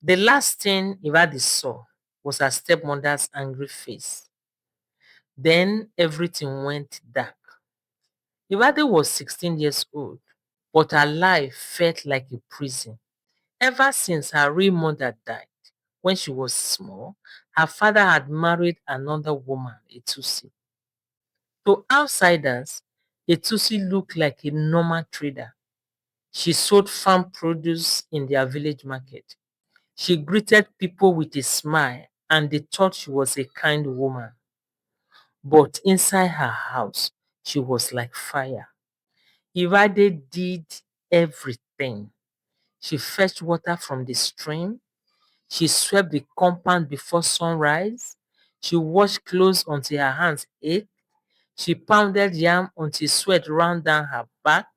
The last thing Ibhade saw was her stepmother's angry face. Then everything went dark. Ibhade was 16 years old, but her life felt like a prison. Ever since her real mother died, when she was small, her father had married another woman, Etusi. To outsiders, Etusi looked like a normal trader. She sold farm produce in their village market. She greeted people with a smile and they thought she was a kind woman. But inside her house, she was like fire. Irade did everything. She fetched water from the stream. She swept the compound before sunrise. She washed clothes until her hands ached. She pounded yam until sweat ran down her back.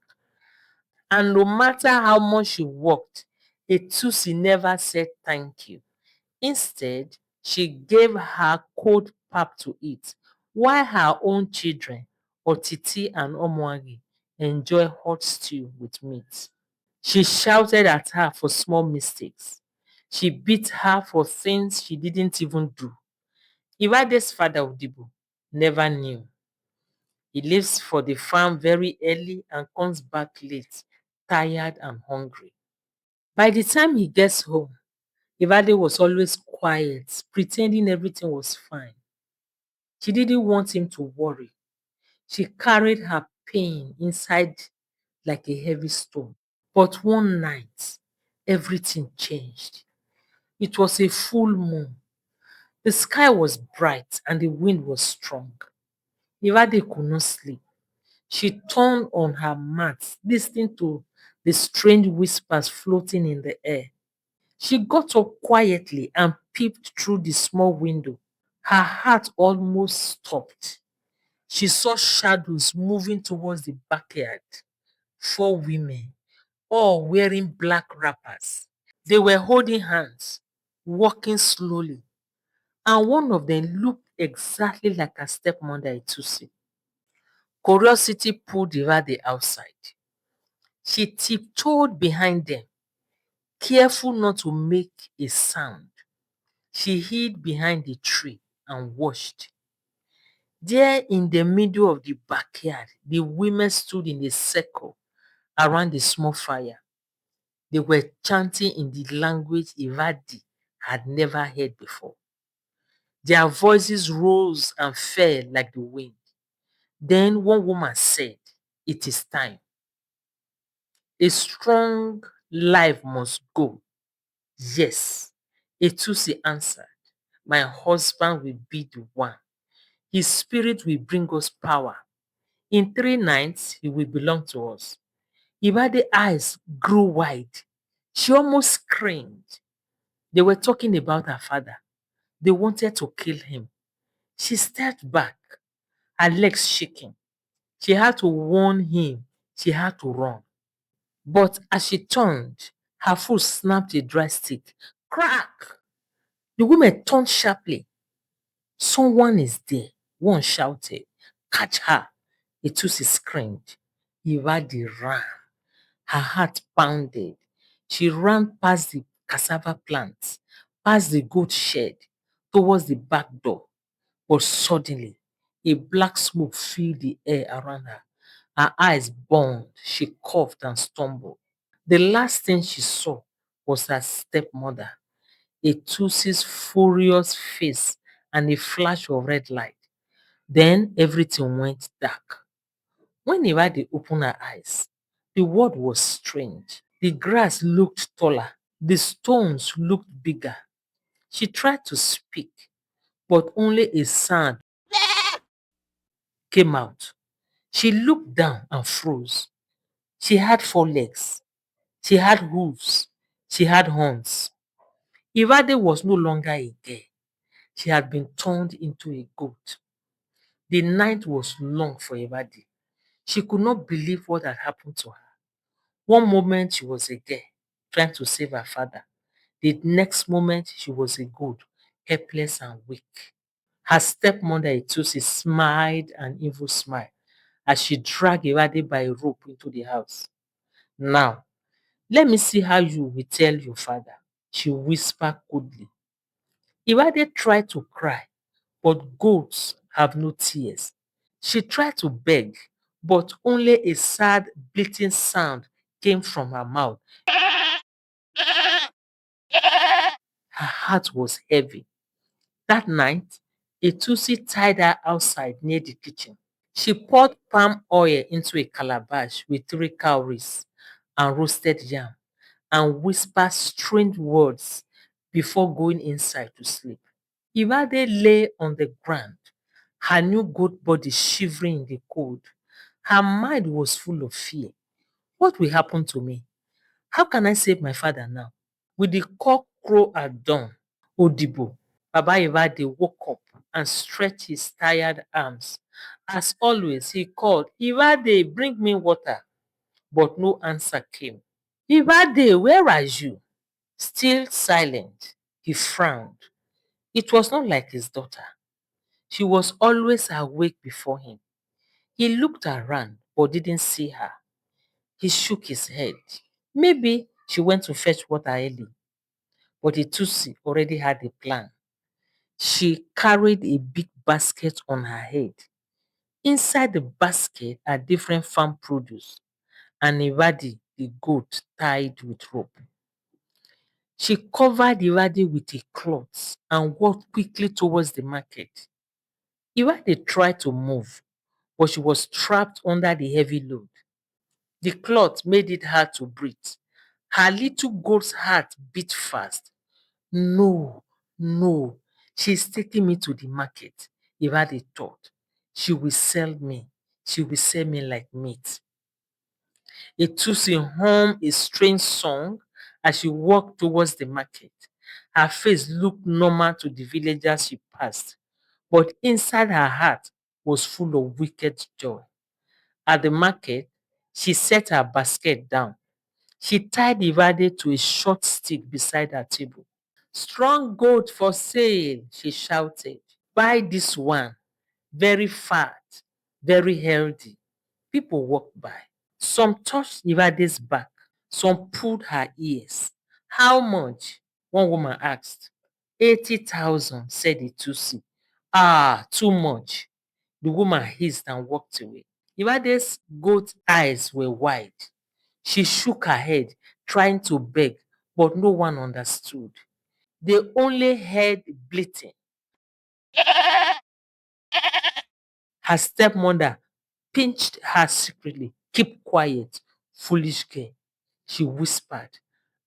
And no matter how much she worked, Etusi never said thank you. Instead, she gave her cold pap to eat, while her own children, Otiti and Omwagi, enjoy hot stew with meat. She shouted at her for small mistakes. She beat her for things she didn't even do. Irade's father, Odibo, never knew. He leaves for the farm very early and comes back late, tired and hungry. By the time he gets home, Ivade was always quiet, pretending everything was fine. She didn't want him to worry. She carried her pain inside like a heavy stone. But one night, everything changed. It was a full moon. The sky was bright and the wind was strong. Ivade could not sleep. She turned on her mat, listening to the strange whispers floating in the air. She got up quietly and peeped through the small window. Her heart almost stopped. She saw shadows moving towards the backyard. Four women, all wearing black wrappers. They were holding hands, walking slowly, and one of them looked exactly like her stepmother Etusi. Curiosity pulled Irade outside. She tiptoed behind them, careful not to make a sound. She hid behind the tree and watched. There in the middle of the backyard, the women stood in a circle around the small fire. They were chanting in the language Iradi had never heard before. Their voices rose and fell like the wind. Then one woman said, "It is time. A strong life must go." Yes, Etusi answered, "My husband will be the one. His spirit will bring us power. In 3 nights, he will belong to us." Ibade's eyes grew wide. She almost screamed. They were talking about her father. They wanted to kill him. She stepped back, her legs shaking. She had to warn him. She had to run. But as she turned, her foot snapped a dry stick. Crack! The woman turned sharply. "Someone is there," one shouted. "Catch her." Etusi screamed. Iradi ran. Her heart pounded. She ran past the cassava plants, past the goat shed, towards the back door. But suddenly, a black smoke filled the air around her. Her eyes burned. She coughed and stumbled. The last thing she saw was her stepmother, a Tusi's furious face and a flash of red light. Then everything went dark. When Irade opened her eyes, the world was strange. The grass looked taller. The stones looked bigger. She tried to speak, but only a sound came out. She looked down and froze. She had four legs. She had hooves. She had horns. Irade was no longer a girl. She had been turned into a goat. The night was long for Irade. She could not believe what had happened to her. One moment she was a girl trying to save her father. The next moment she was a goat, helpless and weak. Her stepmother Etusi smiled an evil smile as she dragged Irade by a rope into the house. "Now, let me see how you will tell your father." she whispered coldly. Ibhade tried to cry, but goats have no tears. She tried to beg, but only a sad bleating sound came from her mouth. Her heart was heavy. That night, Etusi tied her outside near the kitchen. She poured palm oil into a calabash with 3 cowries and roasted yam and whispered strange words before going inside to sleep. Ibade lay on the ground, her new goat body shivering in the cold. Her mind was full of fear. What will happen to me? How can I save my father now? With the cock crow at dawn, Odibo, Baba Ibade woke up and stretched his tired arms. As always, he called, Ibade, bring me water. But no answer came. Ibade, where are you? Still silent, he frowned. It was not like his daughter. She was always awake before him. He looked around but didn't see her. He shook his head. Maybe she went to fetch water early, but Itusi already had a plan. She carried a big basket on her head. Inside the basket are different farm produce and Iradi, the goat, tied with rope. She covered Iradi with a cloth and walked quickly towards the market. Iradi tried to move, but she was trapped under the heavy load. The cloth made it hard to breathe. Her little goat's heart beat fast. No, no, she's taking me to the market. Iradi thought. She will sell me. She will sell me like meat. Etusi hummed a strange song as she walked towards the market. Her face looked normal to the villagers she passed, but inside her heart was full of wicked joy. At the market, she set her basket down. She tied Ivade to a short stick beside her table. Strong goat for sale, she shouted. Buy this one, very fat, very healthy. People walked by. Some touched Ivade's back. Some pulled her ears. How much? One woman asked. 80,000, said Itusi. Ah, too much. The woman hissed and walked away. Ivade's goat eyes were wide. She shook her head, trying to beg, but no one understood. They only heard bleating. Her stepmother pinched her secretly. Keep quiet, foolish girl, she whispered.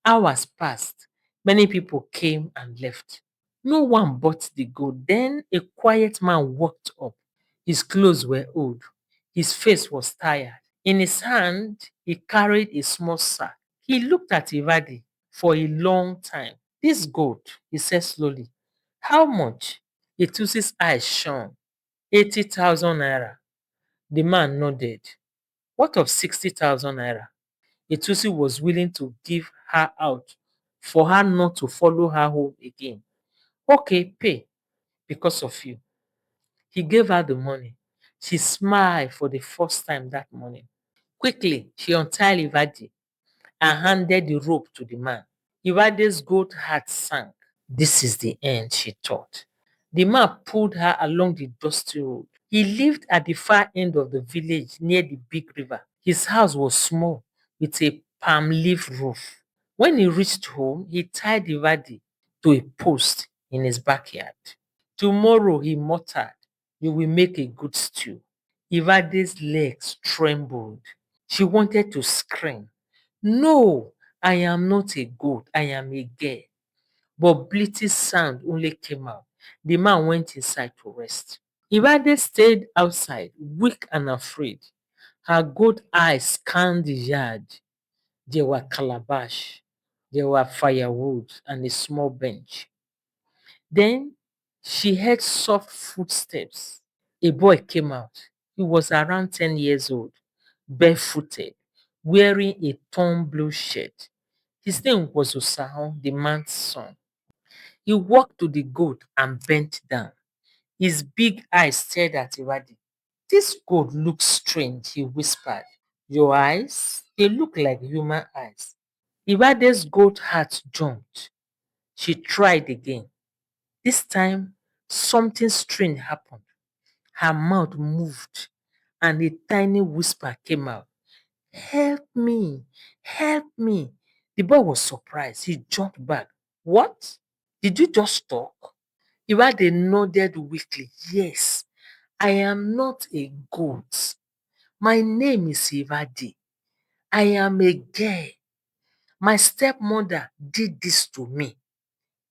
Hours passed. Many people came and left. No one bought the gold. Then a quiet man walked up. His clothes were old. His face was tired. In his hand, he carried a small sack. He looked at Ivadi for a long time. This gold, he said slowly. How much? Etusi's eyes shone. 80,000 naira. The man nodded. What of 60,000 naira? Etusi was willing to give her out for her not to follow her home again. Okay, pay because of you. He gave her the money. She smiled for the first time that morning. Quickly, she untied Ivadi and handed the rope to the man. Ivade's goat heart sank. This is the end, she thought. The man pulled her along the dusty road. He lived at the far end of the village near the big river. His house was small with a palm leaf roof. When he reached home, he tied Ivadi to a post in his backyard. Tomorrow, he muttered, you will make a good stew. Ivadi's legs trembled. She wanted to scream. No, I am not a goat, I am a girl. But bleating sound only came out. The man went inside to rest. Ibade stayed outside, weak and afraid. Her goat eyes scanned the yard. There were calabash, there were firewood, and a small bench. Then she heard soft footsteps. A boy came out. He was around 10 years old, barefooted, wearing a torn blue shirt. His name was Osahon, the man's son. He walked to the goat and bent down. His big eyes stared at Iradi. This goat looks strange, he whispered. Your eyes? They look like human eyes. Irade's goat heart jumped. She tried again. This time, something strange happened. Her mouth moved and a tiny whisper came out. Help me! Help me! The boy was surprised. He jumped back. What? Did you just talk? Ibhade nodded weakly. Yes, I am not a goat. My name is Ibhade. I am a girl. My stepmother did this to me.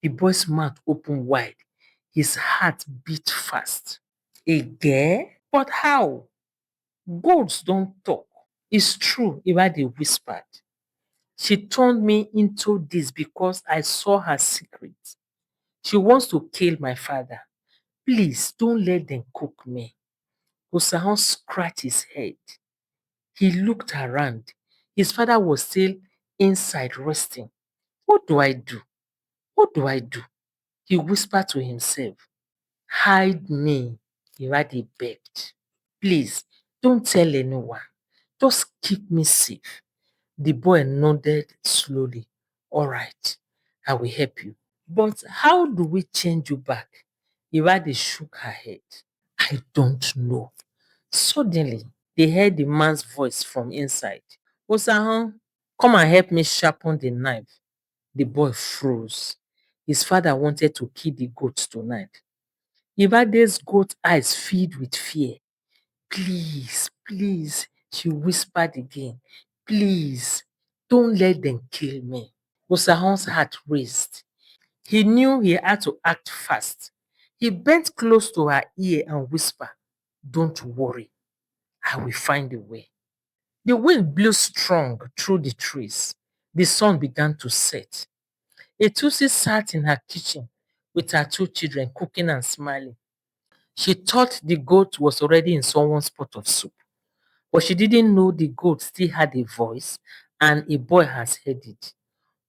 The boy's mouth opened wide. His heart beat fast. A girl? But how? Goats don't talk. It's true, Ibhade whispered. She turned me into this because I saw her secret. She wants to kill my father. Please don't let them cook me. Osahan scratched his head. He looked around. His father was still inside resting. What do I do? What do I do? He whispered to himself. Hide me, Iradi begged. Please, don't tell anyone. Just keep me safe. The boy nodded slowly. All right, I will help you. But how do we change you back? Iradi shook her head. I don't know. Suddenly, they heard the man's voice from inside. Osahan, come and help me sharpen the knife. The boy froze. His father wanted to kill the goat tonight. Ibade's goat eyes filled with fear. Please, please, she whispered again. Please, don't let them kill me. Osahan's heart raced. He knew he had to act fast. He bent close to her ear and whispered, don't worry, I will find a way. The wind blew strong through the trees. The sun began to set. Etusi sat in her kitchen with her two children cooking and smiling. She thought the goat was already in someone's pot of soup, but she didn't know the goat still had a voice and a boy has heard it.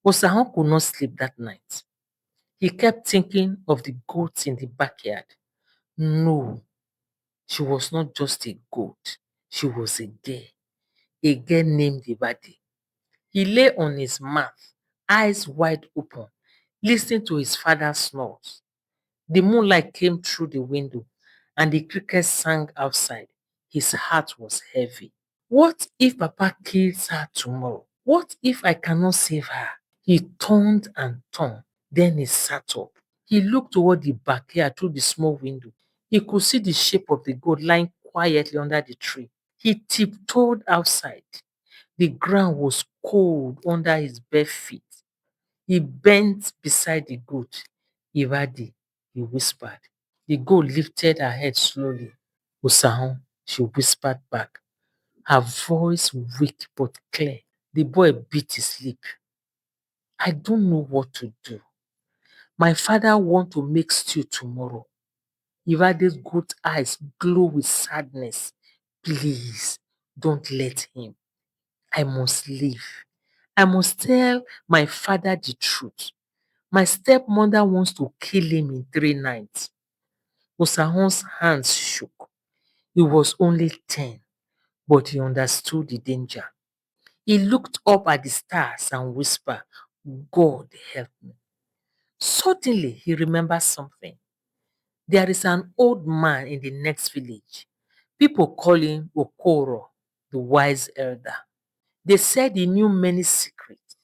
Osahan could not sleep that night. He kept thinking of the goats in the backyard. No, she was not just a goat. She was a girl named Ibhade. He lay on his mat, eyes wide open, listening to his father's snores. The moonlight came through the window and the crickets sang outside. His heart was heavy. What if Papa kills her tomorrow? What if I cannot save her? He turned and turned. Then he sat up. He looked toward the backyard through the small window. He could see the shape of the goat lying quietly under the tree. He tiptoed outside. The ground was cold under his bare feet. He bent beside the goat. Iradi, he whispered. The goat lifted her head slowly. Osahan, she whispered back. Her voice weak but clear. The boy bit his lip. I don't know what to do. My father want to make stew tomorrow. Irade's goat eyes glow with sadness. Please, don't let him. I must leave. I must tell my father the truth. My stepmother wants to kill him in 3 nights. Osahan's hands shook. He was only 10, but he understood the danger. He looked up at the stars and whispered, God help me. Suddenly, he remembered something. There is an old man in the next village. People call him Okoro, the wise elder. They said he knew many secrets.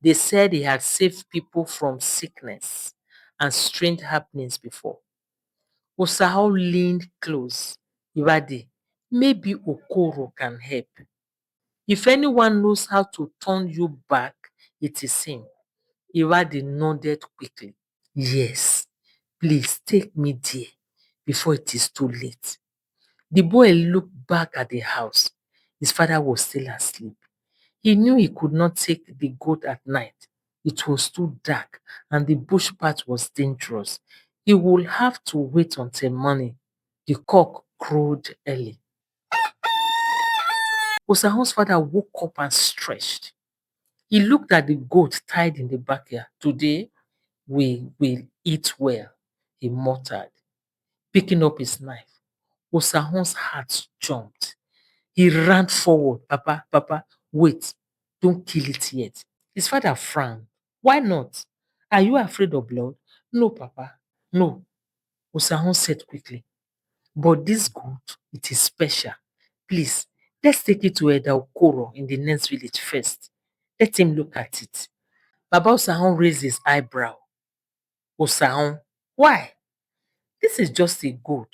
They said he had saved people from sickness and strange happenings before. Osahau leaned close. Ibadi, maybe Okoro can help. If anyone knows how to turn you back, it is him. Ibadi nodded quickly. Yes, please take me there before it is too late. The boy looked back at the house. His father was still asleep. He knew he could not take the goat at night. It was too dark and the bush path was dangerous. He would have to wait until morning. The cock crowed early. Osahon's father woke up and stretched. He looked at the goat tied in the backyard. Today, we will eat well, he muttered, picking up his knife. Osahon's heart jumped. He ran forward. Papa, Papa, wait, don't kill it yet. His father frowned. Why not? Are you afraid of blood? No, Papa. No, Osahon said quickly. But this goat, it is special. Please, let's take it to Eda Okoro in the next village first. Let him look at it. Baba Osahon raised his eyebrow. Osahon, why? This is just a goat.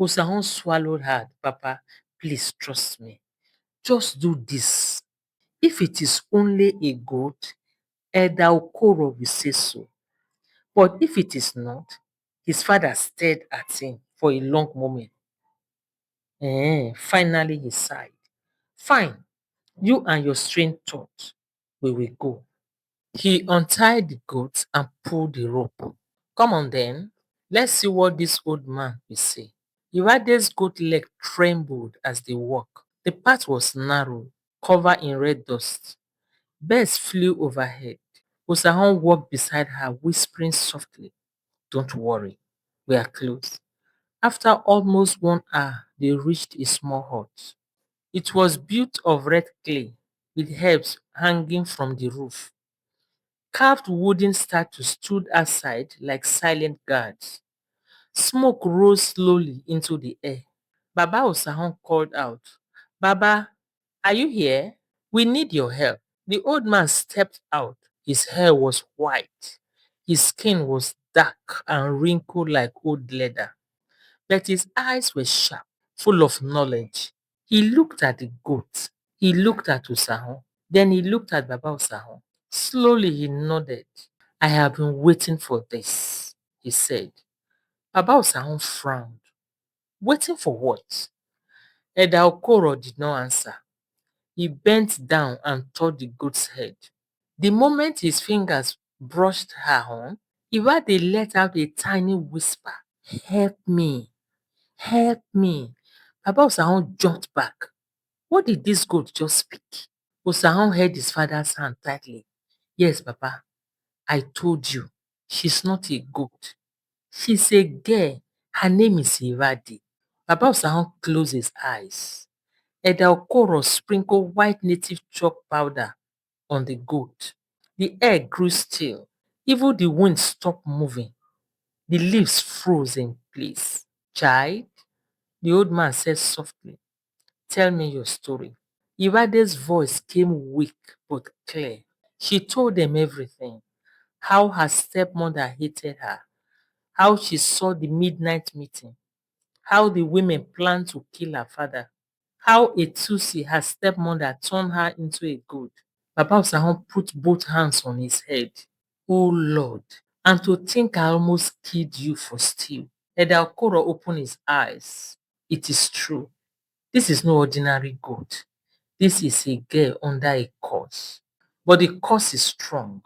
Osahon swallowed hard. Papa, please trust me. Just do this. If it is only a goat, Eda Okoro will say so. But if it is not, his father stared at him for a long moment. Finally, he sighed. Fine, you and your strange thought, we will go. He untied the goat and pulled the rope. Come on then, let's see what this old man will say. Irade's goat leg trembled as they walked. The path was narrow, covered in red dust. Birds flew overhead. Osahon walked beside her, whispering softly, Don't worry, we are close. After almost 1 hour, they reached a small hut. It was built of red clay, with herbs hanging from the roof. Carved wooden statues stood outside like silent guards. Smoke rose slowly into the air. Baba Osahon called out, Baba, are you here? We need your help. The old man stepped out. His hair was white. His skin was dark and wrinkled like old leather. But his eyes were sharp, full of knowledge. He looked at the goat. He looked at Osahon. Then he looked at Baba Osahon. Slowly he nodded. I have been waiting for this, he said. Baba Osahon frowned. Waiting for what? Eda Okoro did not answer. He bent down and touched the goat's head. The moment his fingers brushed her horn, Ibhade let out a tiny whisper. Help me. Help me. Baba Osahon jumped back. What did this goat just speak? Osahon held his father's hand tightly. Yes, Papa, I told you. She's not a goat. She's a girl. Her name is Ibhade. Baba Osahon closed his eyes. Eda Okoro sprinkled white native chalk powder on the goat. The air grew still. Even the wind stopped moving. The leaves froze in place. Child, the old man said softly, tell me your story. Irade's voice came weak but clear. She told them everything. How her stepmother hated her. How she saw the midnight meeting. How the women planned to kill her father. How Etusi, her stepmother, turned her into a goat. Baba Osahon put both hands on his head. Oh Lord, and to think I almost killed you for steal. Eda Okoro opened his eyes. It is true. This is no ordinary goat. This is a girl under a curse. But the curse is strong.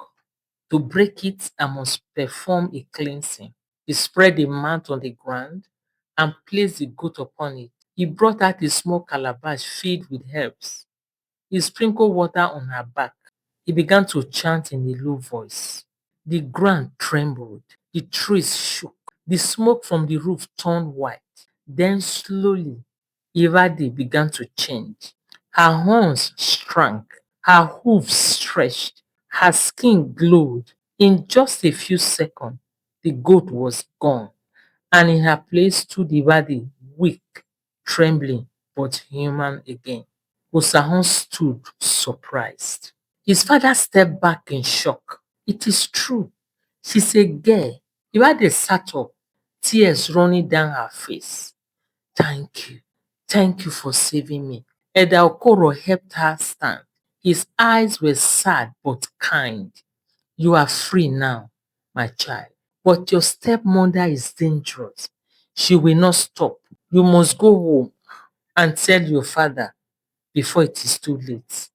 To break it, I must perform a cleansing. He spread the mat on the ground and placed the goat upon it. He brought out a small calabash filled with herbs. He sprinkled water on her back. He began to chant in a low voice. The ground trembled. The trees shook. The smoke from the roof turned white. Then slowly, Irade began to change. Her horns shrank. Her hooves stretched. Her skin glowed. In just a few seconds, the goat was gone, and in her place stood Irade, weak, trembling, but human again. Osahon stood surprised. His father stepped back in shock. It is true. She's a girl. Irade sat up, tears running down her face. Thank you. Thank you for saving me. Eda Okoro helped her stand. His eyes were sad but kind. You are free now, my child. But your stepmother is dangerous. She will not stop. You must go home and tell your father before it is too late.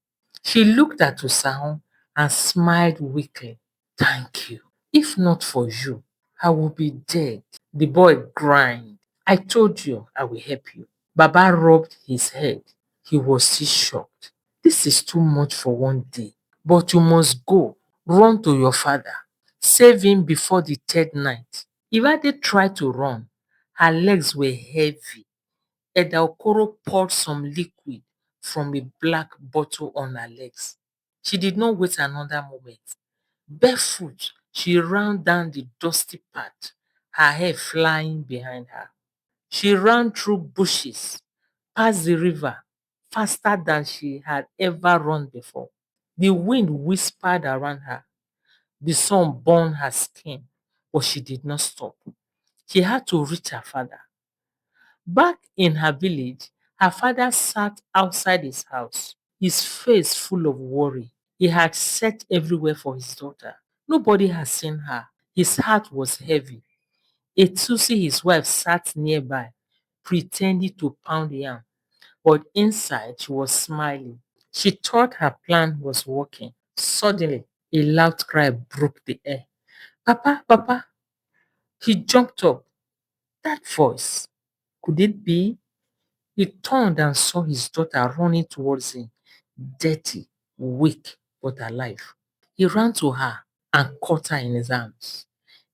She looked at Osahon and smiled weakly. Thank you. If not for you, I will be dead. The boy grinned. I told you I will help you. Baba rubbed his head. He was still shocked. This is too much for one day. But you must go. Run to your father. Save him before the third night. Ivade tried to run. Her legs were heavy. Eda Okoro poured some liquid from a black bottle on her legs. She did not wait another moment. Barefoot, She ran down the dusty path, her hair flying behind her. She ran through bushes, past the river, faster than she had ever run before. The wind whispered around her. The sun burned her skin, but she did not stop. She had to reach her father. Back in her village, her father sat outside his house, his face full of worry. He had searched everywhere for his daughter. Nobody had seen her. His heart was heavy. Etusi, his wife, sat nearby, pretending to pound yam, but inside she was smiling. She thought her plan was working. Suddenly, a loud cry broke the air. Papa, Papa! He jumped up. That voice. Could it be? He turned and saw his daughter running towards him, dirty, weak, but alive. He ran to her and caught her in his arms.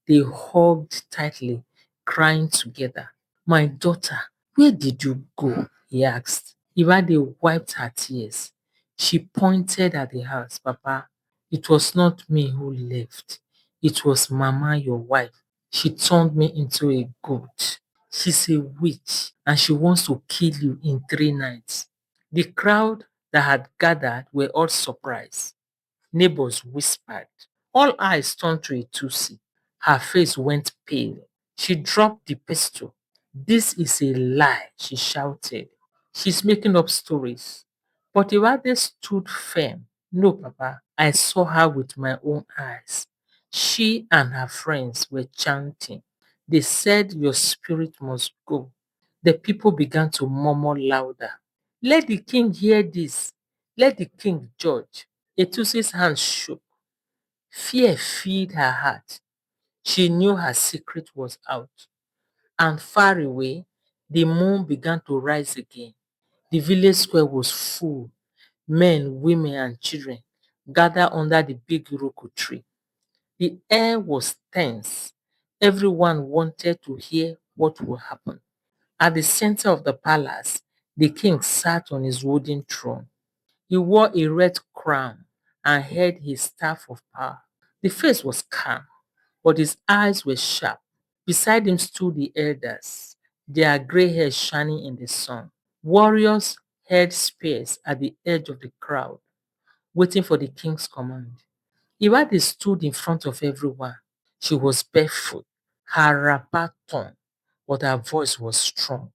They hugged tightly, crying together. My daughter, where did you go? He asked. Ibhade wiped her tears. She pointed at the house. Papa, it was not me who left. It was Mama, your wife. She turned me into a goat. She's a witch and she wants to kill you in 3 nights. The crowd that had gathered were all surprised. Neighbors whispered. All eyes turned to Etusi. Her face went pale. She dropped the pistol. This is a lie, she shouted. She's making up stories. But Iwade stood firm. No, Papa, I saw her with my own eyes. She and her friends were chanting. They said your spirit must go. The people began to murmur louder. Let the king hear this. Let the king judge. Etusi's hands shook. Fear filled her heart. She knew her secret was out. And far away, the moon began to rise again. The village square was full. Men, women, and children gathered under the big iroko tree. The air was tense. Everyone wanted to hear what would happen. At the center of the palace, the king sat on his wooden throne. He wore a red crown and held his staff of power. The face was calm, but his eyes were sharp. Beside him stood the elders, their gray hair shining in the sun. Warriors held spears at the edge of the crowd, waiting for the king's command. Iwadi stood in front of everyone. She was barefoot, her wrapper torn, but her voice was strong.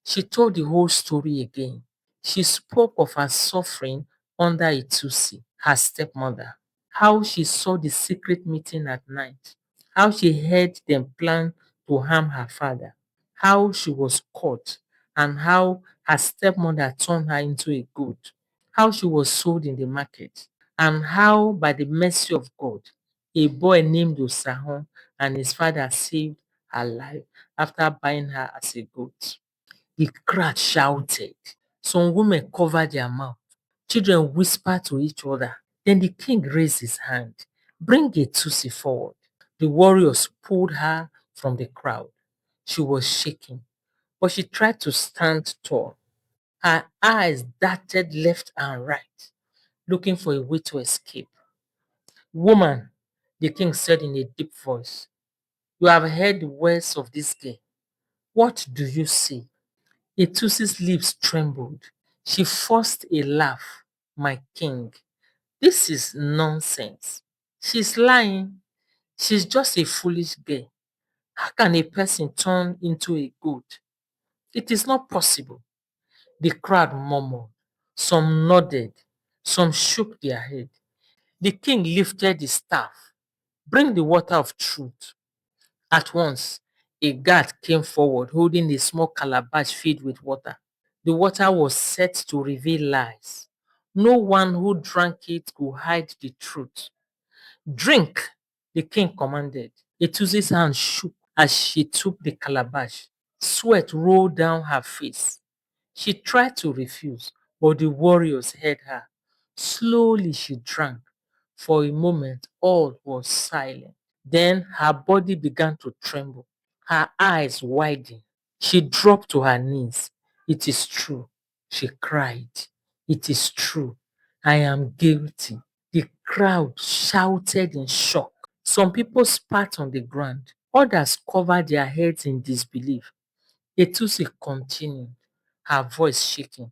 She told the whole story again. She spoke of her suffering under Etusi, her stepmother, how she saw the secret meeting at night, how she heard them plan to harm her father, how she was caught, and how her stepmother turned her into a goat, how she was sold in the market, and how, by the mercy of God, a boy named Osahon and his father saved her life after buying her as a goat. The crowd shouted. Some women covered their mouth. Children whispered to each other. Then the king raised his hand. Bring Etusi forward. The warriors pulled her from the crowd. She was shaking, but she tried to stand tall. Her eyes darted left and right, looking for a way to escape. Woman, the king said in a deep voice, you have heard the words of this girl. What do you say? Etusi's lips trembled. She forced a laugh. My king, this is nonsense. She's lying. She's just a foolish girl. How can a person turn into a goat? It is not possible. The crowd murmured. Some nodded. Some shook their head. The king lifted his staff. Bring the water of truth. At once, a guard came forward holding a small calabash filled with water. The water was set to reveal lies. No one who drank it could hide the truth. Drink, the king commanded. Etusi's hand shook as she took the calabash. Sweat rolled down her face. She tried to refuse, but the warriors held her. Slowly she drank. For a moment, all was silent. Then her body began to tremble. Her eyes widened. She dropped to her knees. It is true, she cried. It is true. I am guilty. The crowd shouted in shock. Some people spat on the ground, others covered their heads in disbelief. Etusi continued, her voice shaking.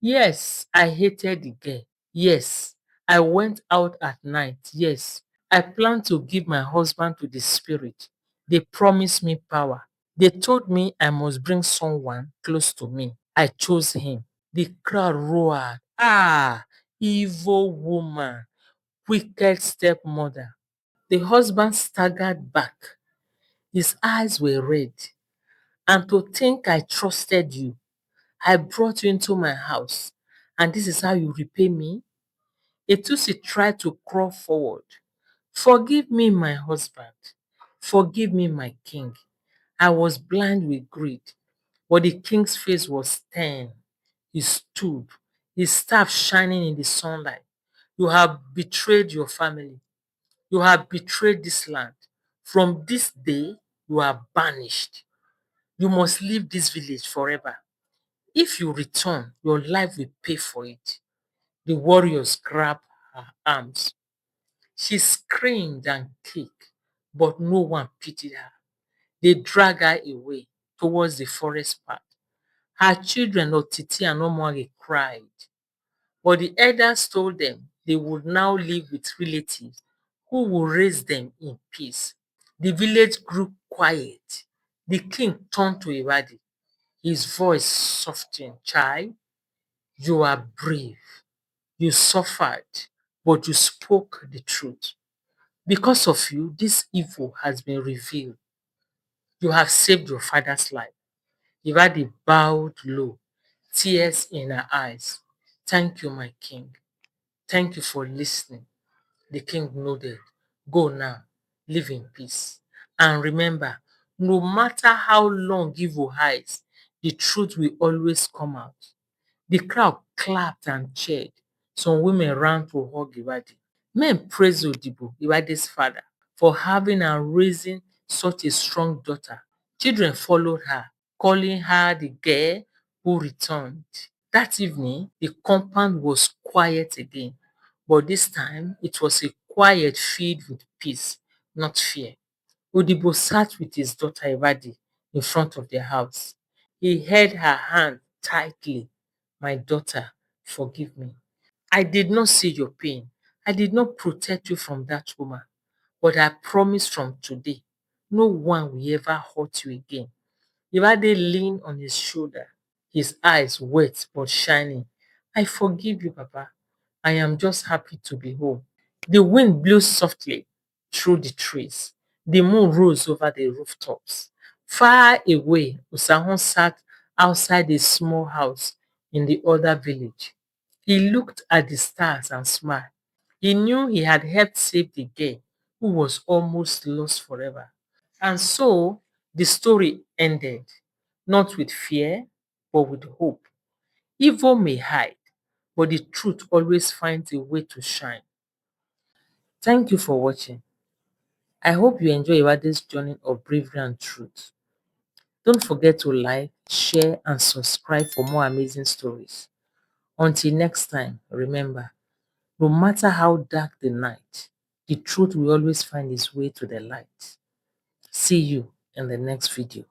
Yes, I hated the girl. Yes, I went out at night. Yes, I planned to give my husband to the spirit. They promised me power. They told me I must bring someone close to me. I chose him. The crowd roared. Ah, evil woman, wicked stepmother. The husband staggered back. His eyes were red. And to think I trusted you. I brought you into my house. And this is how you repay me? Etusi tried to crawl forward. Forgive me, my husband. Forgive me, my king. I was blind with greed. But the king's face was stern. He stood, his staff shining in the sunlight. You have betrayed your family. You have betrayed this land. From this day, you are banished. You must leave this village forever. If you return, your life will pay for it. The warriors grabbed her arms. She screamed and kicked, but no one pitied her. They dragged her away towards the forest path. Her children, Otiti and Omwage, cried, but the elders told them they would now live with relatives who would raise them in peace. The village grew quiet. The king turned to Ibhade. His voice softened. Child, you are brave. You suffered, but you spoke the truth. Because of you, this evil has been revealed. You have saved your father's life. Ibhade bowed low, tears in her eyes. Thank you, my king. Thank you for listening. The king nodded. Go now, live in peace. And remember, no matter how long evil hides, the truth will always come out. The crowd clapped and cheered. Some women ran to hug Ibhade. Men praised Odibo, Ibade's father, for having and raising such a strong daughter. Children followed her, calling her the girl who returned. That evening, the compound was quiet again, but this time it was a quiet filled with peace, not fear. Odibo sat with his daughter Ibhade in front of their house. He held her hand tightly. My daughter, forgive me. I did not see your pain. I did not protect you from that woman. But I promise from today, no one will ever hurt you again. Ibhade leaned on his shoulder, his eyes wet but shining. I forgive you, Papa. I am just happy to be home. The wind blew softly through the trees. The moon rose over the rooftops. Far away, Usahon sat outside a small house in the other village. He looked at the stars and smiled. He knew he had helped save the girl who was almost lost forever. And so the story ended, not with fear, but with hope. Evil may hide, but the truth always finds a way to shine. Thank you for watching. I hope you enjoy Iwade's journey of bravery and truth. Don't forget to like, share, and subscribe for more amazing stories. Until next time, remember, no matter how dark the night, the truth will always find its way to the light. See you in the next video.